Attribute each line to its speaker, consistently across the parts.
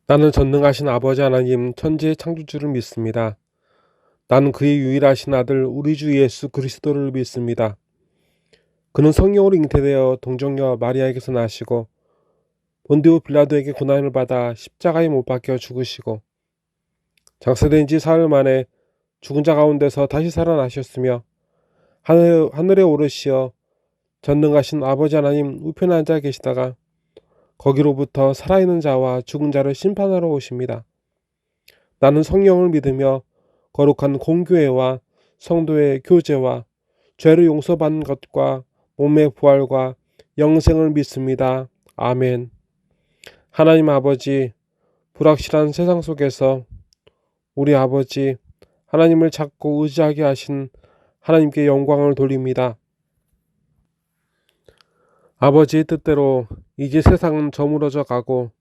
Speaker 1: 나는 전능하신 아버지 하나님 천지의 창조주를 믿습니다. 나는 그의 유일하신 아들 우리 주 예수 그리스도를 믿습니다. 그는 성령으로 잉태되어 동정녀 마리아에게서 나시고 본디오 빌라도에게 고난을 받아 십자가에 못 박혀 죽으시고 장사된 지 사흘 만에 죽은 자 가운데서 다시 살아나셨으며 하늘에 오르시어 전능하신 아버지 하나님 우편에 앉아 계시다가 거기로부터 살아있는 자와 죽은 자를 심판하러 오십니다. 나는 성령을 믿으며 거룩한 공교회와 성도의 교제와 죄를 용서받는 것과 몸의 부활과 영생을 믿습니다. 아멘. 하나님 아버지, 불확실한 세상 속에서 우리 아버지 하나님을 찾고 의지하게 하신 하나님께 영광을 돌립니다. 아버지의 뜻대로 이제 세상은 저물어져 가고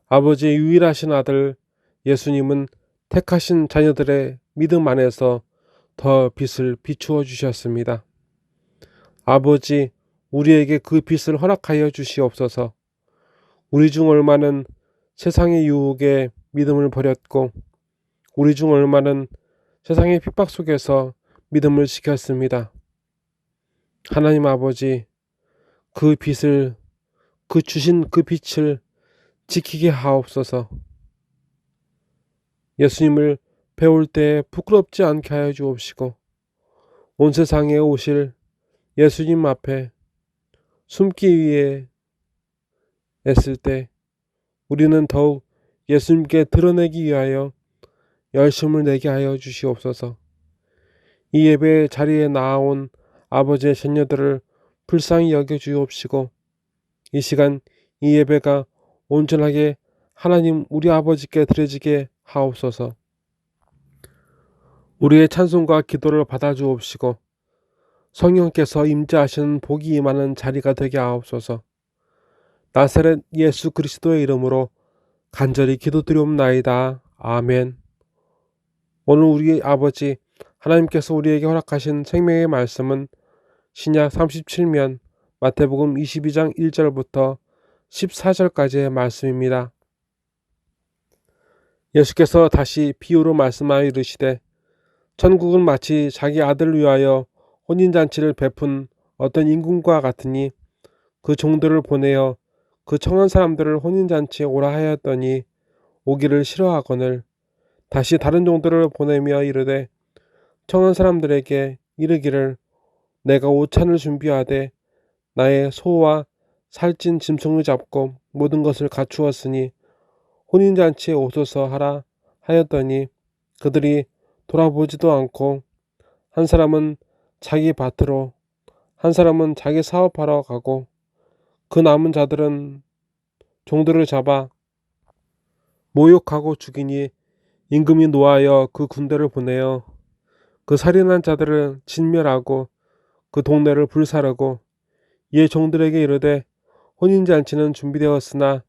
Speaker 1: 아버지의 유일하신 아들 예수님은 택하신 자녀들의 믿음 안에서 더 빛을 비추어 주셨습니다. 아버지, 우리에게 그 빛을 허락하여 주시옵소서. 우리 중 얼마는 세상의 유혹에 믿음을 버렸고 우리 중 얼마는 세상의 핍박 속에서 믿음을 지켰습니다. 하나님 아버지, 그 빛을, 그 주신 그 빛을 지키게 하옵소서. 예수님을 배울 때 부끄럽지 않게 하여 주옵시고 온 세상에 오실 예수님 앞에 숨기 위해 애쓸 때 우리는 더욱 예수님께 드러내기 위하여 열심을 내게 하여 주시옵소서. 이 예배 자리에 나아온 아버지의 자녀들을 불쌍히 여겨 주옵시고 이 시간 이 예배가 온전하게 하나님 우리 아버지께 드려지게 하옵소서. 우리의 찬송과 기도를 받아 주옵시고 성령께서 임재하시는 복이 임하는 자리가 되게 하옵소서. 나사렛 예수 그리스도의 이름으로 간절히 기도드리옵나이다. 아멘. 오늘 우리 아버지 하나님께서 우리에게 허락하신 생명의 말씀은 신약 37면 마태복음 22장 1절부터 14절까지의 말씀입니다. 예수께서 다시 비유로 말씀하여 이르시되 천국은 마치 자기 아들을 위하여 혼인잔치를 베푼 어떤 임금과 같으니 그 종들을 보내어 그 청한 사람들을 혼인잔치에 오라 하였더니 오기를 싫어하거늘 다시 다른 종들을 보내며 이르되 청한 사람들에게 이르기를 내가 오찬을 준비하되 나의 소와 살찐 짐승을 잡고 모든 것을 갖추었으니 혼인잔치에 오소서 하라 하였더니 그들이 돌아보지도 않고 한 사람은 자기 밭으로 한 사람은 자기 사업하러 가고 그 남은 자들은 종들을 잡아 모욕하고 죽이니 임금이 노하여 그 군대를 보내어 그 살인한 자들을 진멸하고 그 동네를 불사르고 이에 종들에게 이르되 혼인잔치는 준비되었으나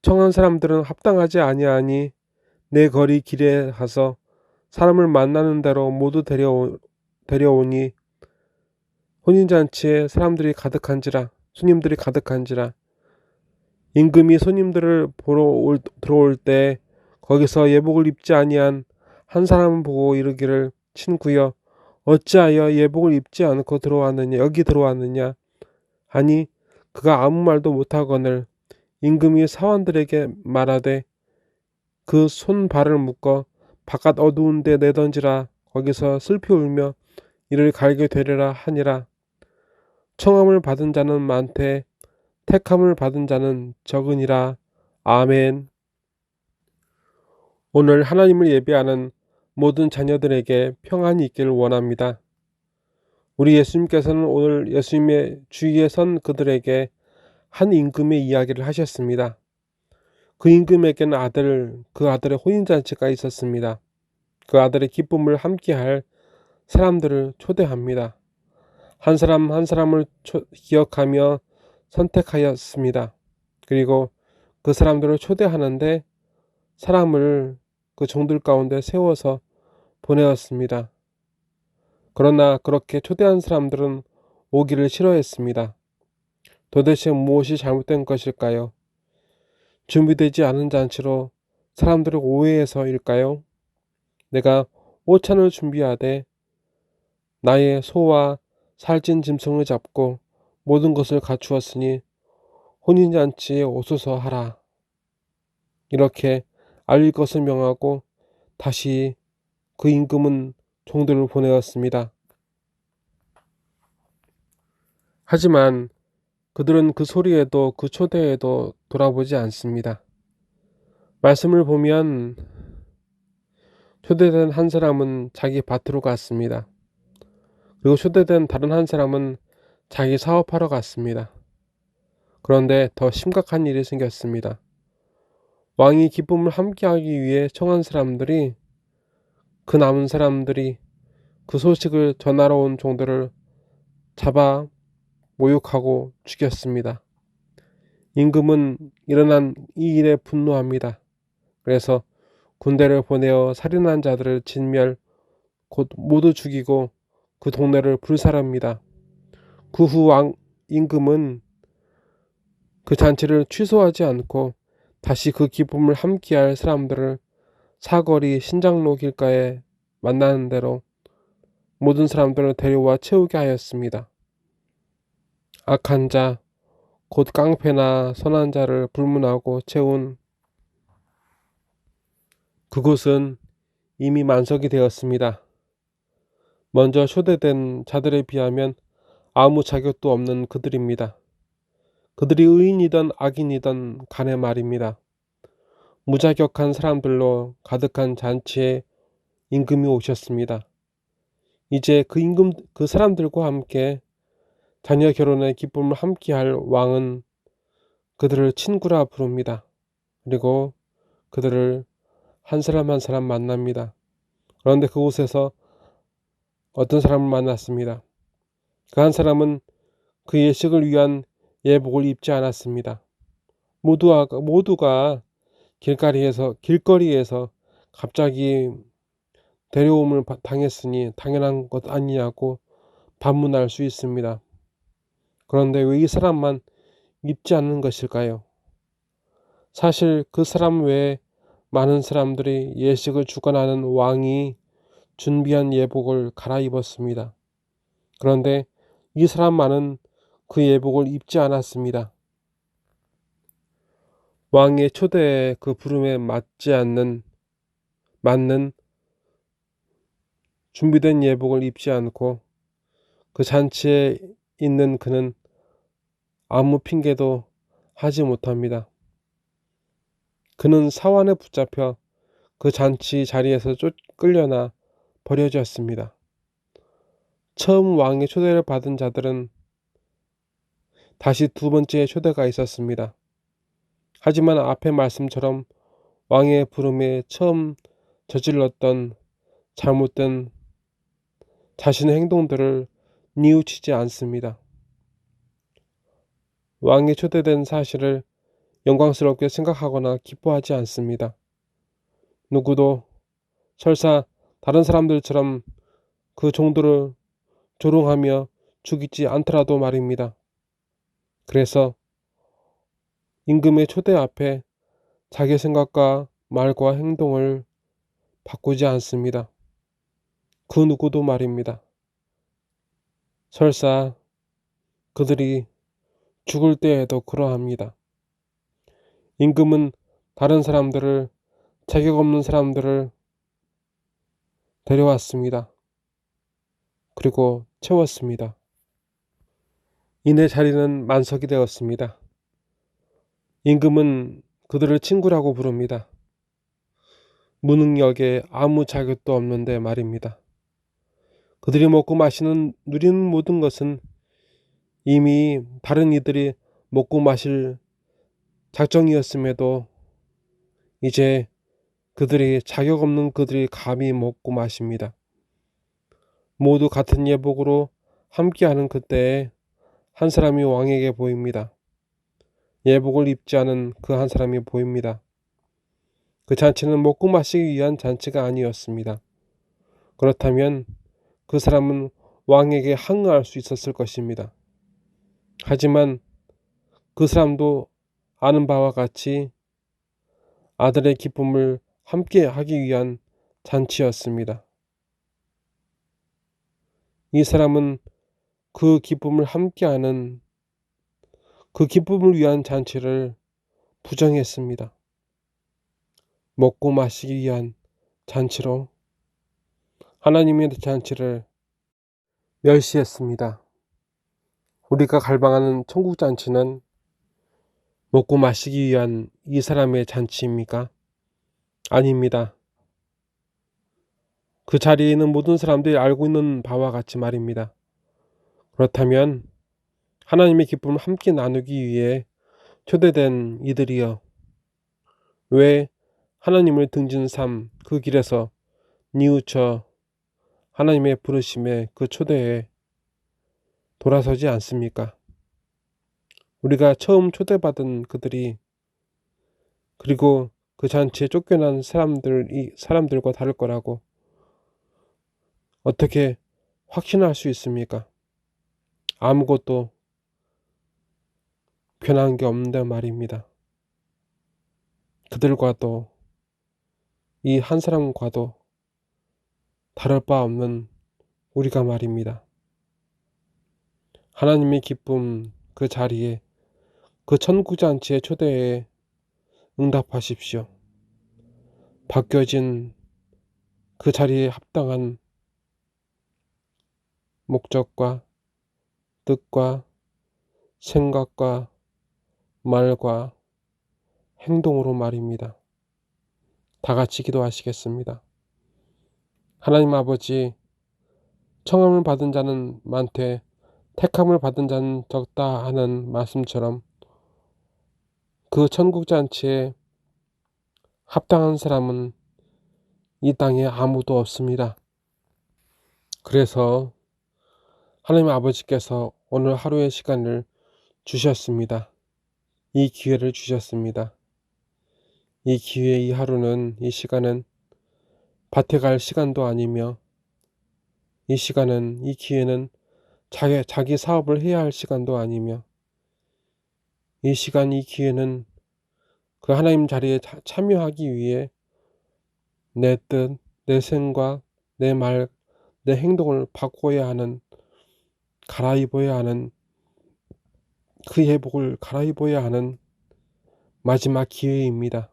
Speaker 1: 청한 사람들은 합당하지 아니하니 내 거리 길에 가서 사람을 만나는 대로 모두 데려오니 혼인잔치에 사람들이 가득한지라 손님들이 가득한지라 임금이 손님들을 보러 들어올 때 거기서 예복을 입지 아니한 한 사람을 보고 이르기를 친구여 어찌하여 예복을 입지 않고 여기 들어왔느냐 하니 그가 아무 말도 못하거늘 임금이 사원들에게 말하되 그 손발을 묶어 바깥 어두운 데 내던지라 거기서 슬피 울며 이를 갈게 되리라 하니라. 청함을 받은 자는 많되 택함을 받은 자는 적으니라. 아멘. 오늘 하나님을 예배하는 모든 자녀들에게 평안이 있기를 원합니다. 우리 예수님께서는 오늘 예수님의 주위에 선 그들에게 한 임금의 이야기를 하셨습니다. 그 임금에게는 그 아들의 혼인잔치가 있었습니다. 그 아들의 기쁨을 함께할 사람들을 초대합니다. 한 사람 한 사람을 기억하며 선택하였습니다. 그리고 그 사람들을 초대하는데 사람을 그 종들 가운데 세워서 보내었습니다. 그러나 그렇게 초대한 사람들은 오기를 싫어했습니다. 도대체 무엇이 잘못된 것일까요? 준비되지 않은 잔치로 사람들을 오해해서일까요? 내가 오찬을 준비하되 나의 소와 살찐 짐승을 잡고 모든 것을 갖추었으니 혼인잔치에 오소서 하라. 이렇게 알릴 것을 명하고 다시 그 임금은 종들을 보내었습니다. 하지만 그들은 그 소리에도 그 초대에도 돌아보지 않습니다. 말씀을 보면 초대된 한 사람은 자기 밭으로 갔습니다. 그리고 초대된 다른 한 사람은 자기 사업하러 갔습니다. 그런데 더 심각한 일이 생겼습니다. 왕이 기쁨을 함께하기 위해 청한 사람들이, 그 남은 사람들이 그 소식을 전하러 온 종들을 잡아 모욕하고 죽였습니다. 임금은 일어난 이 일에 분노합니다. 그래서 군대를 보내어 살인한 자들을 진멸, 곧 모두 죽이고 그 동네를 불살합니다. 그 후 왕 임금은 그 잔치를 취소하지 않고 다시 그 기쁨을 함께할 사람들을 사거리 신장로 길가에 만나는 대로 모든 사람들을 데려와 채우게 하였습니다. 악한 자, 곧 깡패나 선한 자를 불문하고 채운 그곳은 이미 만석이 되었습니다. 먼저 초대된 자들에 비하면 아무 자격도 없는 그들입니다. 그들이 의인이든 악인이든 간에 말입니다. 무자격한 사람들로 가득한 잔치에 임금이 오셨습니다. 이제 그 사람들과 함께 자녀 결혼의 기쁨을 함께할 왕은 그들을 친구라 부릅니다. 그리고 그들을 한 사람 한 사람 만납니다. 그런데 그곳에서 어떤 사람을 만났습니다. 그 한 사람은 그 예식을 위한 예복을 입지 않았습니다. 모두가 길거리에서 갑자기 데려옴을 당했으니 당연한 것 아니냐고 반문할 수 있습니다. 그런데 왜 이 사람만 입지 않는 것일까요? 사실 그 사람 외에 많은 사람들이 예식을 주관하는 왕이 준비한 예복을 갈아입었습니다. 그런데 이 사람만은 그 예복을 입지 않았습니다. 왕의 초대에 그 부름에 맞는 준비된 예복을 입지 않고 그 잔치에 있는 그는 아무 핑계도 하지 못합니다. 그는 사환에 붙잡혀 그 잔치 자리에서 끌려나 버려졌습니다. 처음 왕의 초대를 받은 자들은 다시 두 번째 초대가 있었습니다. 하지만 앞의 말씀처럼 왕의 부름에 처음 저질렀던 잘못된 자신의 행동들을 뉘우치지 않습니다. 왕이 초대된 사실을 영광스럽게 생각하거나 기뻐하지 않습니다. 누구도 설사 다른 사람들처럼 그 종들을 조롱하며 죽이지 않더라도 말입니다. 그래서 임금의 초대 앞에 자기 생각과 말과 행동을 바꾸지 않습니다. 그 누구도 말입니다. 설사 그들이 죽을 때에도 그러합니다. 임금은 다른 사람들을, 자격 없는 사람들을 데려왔습니다. 그리고 채웠습니다. 이내 자리는 만석이 되었습니다. 임금은 그들을 친구라고 부릅니다. 무능력에 아무 자격도 없는데 말입니다. 그들이 먹고 마시는 누리는 모든 것은 이미 다른 이들이 먹고 마실 작정이었음에도 이제 자격 없는 그들이 감히 먹고 마십니다. 모두 같은 예복으로 함께하는 그때에 한 사람이 왕에게 보입니다. 예복을 입지 않은 그 한 사람이 보입니다. 그 잔치는 먹고 마시기 위한 잔치가 아니었습니다. 그렇다면 그 사람은 왕에게 항의할 수 있었을 것입니다. 하지만 그 사람도 아는 바와 같이 아들의 기쁨을 함께 하기 위한 잔치였습니다. 이 사람은 그 기쁨을 함께하는 그 기쁨을 위한 잔치를 부정했습니다. 먹고 마시기 위한 잔치로 하나님의 잔치를 멸시했습니다. 우리가 갈망하는 천국 잔치는 먹고 마시기 위한 이 사람의 잔치입니까? 아닙니다. 그 자리에 있는 모든 사람들이 알고 있는 바와 같이 말입니다. 그렇다면 하나님의 기쁨을 함께 나누기 위해 초대된 이들이여, 왜 하나님을 등진 삶 그 길에서 뉘우쳐 하나님의 부르심에 그 초대에 돌아서지 않습니까? 우리가 처음 초대받은 그들이, 그리고 그 잔치에 쫓겨난 사람들과 다를 거라고 어떻게 확신할 수 있습니까? 아무것도 변한 게 없는데 말입니다. 그들과도 이 한 사람과도 다를 바 없는 우리가 말입니다. 하나님의 기쁨 그 자리에, 그 천국잔치의 초대에 응답하십시오. 바뀌어진 그 자리에 합당한 목적과 뜻과 생각과 말과 행동으로 말입니다. 다 같이 기도하시겠습니다. 하나님 아버지, 청함을 받은 자는 많되 택함을 받은 자는 적다 하는 말씀처럼 그 천국잔치에 합당한 사람은 이 땅에 아무도 없습니다. 그래서 하나님 아버지께서 오늘 하루의 시간을 주셨습니다. 이 기회를 주셨습니다. 이 기회, 이 하루는, 이 시간은 밭에 갈 시간도 아니며, 이 시간은, 이 기회는 자기 사업을 해야 할 시간도 아니며, 이 시간, 이 기회는 그 하나님 자리에 참여하기 위해 내 뜻, 내 생각, 내 말, 내 행동을 바꿔야 하는, 갈아입어야 하는, 그 예복을 갈아입어야 하는 마지막 기회입니다.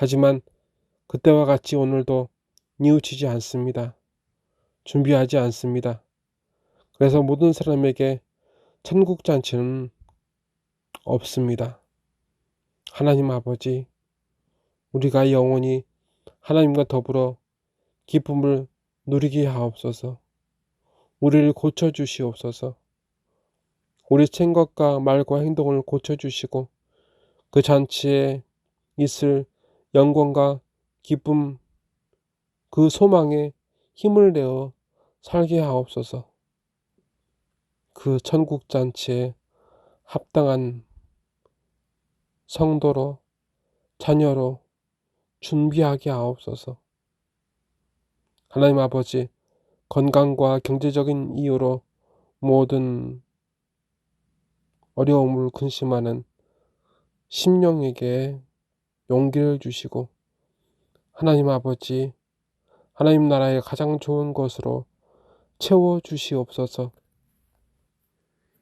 Speaker 1: 하지만 그때와 같이 오늘도 뉘우치지 않습니다. 준비하지 않습니다. 그래서 모든 사람에게 천국잔치는 없습니다. 하나님 아버지, 우리가 영원히 하나님과 더불어 기쁨을 누리게 하옵소서. 우리를 고쳐주시옵소서. 우리 생각과 말과 행동을 고쳐주시고 그 잔치에 있을 영광과 기쁨, 그 소망에 힘을 내어 살게 하옵소서. 그 천국잔치에 합당한 성도로, 자녀로 준비하게 하옵소서. 하나님 아버지, 건강과 경제적인 이유로 모든 어려움을 근심하는 심령에게 용기를 주시고, 하나님 아버지, 하나님 나라의 가장 좋은 것으로 채워주시옵소서.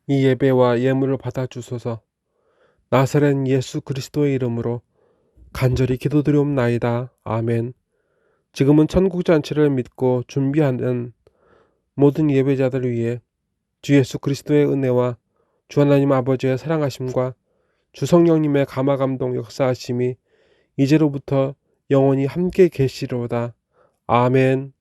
Speaker 1: 이 예배와 예물을 받아주소서. 나사렛 예수 그리스도의 이름으로 간절히 기도드리옵나이다. 아멘. 지금은 천국잔치를 믿고 준비하는 모든 예배자들을 위해 주 예수 그리스도의 은혜와 주 하나님 아버지의 사랑하심과 주 성령님의 감화감동 역사하심이 이제로부터 영원히 함께 계시리로다. 아멘.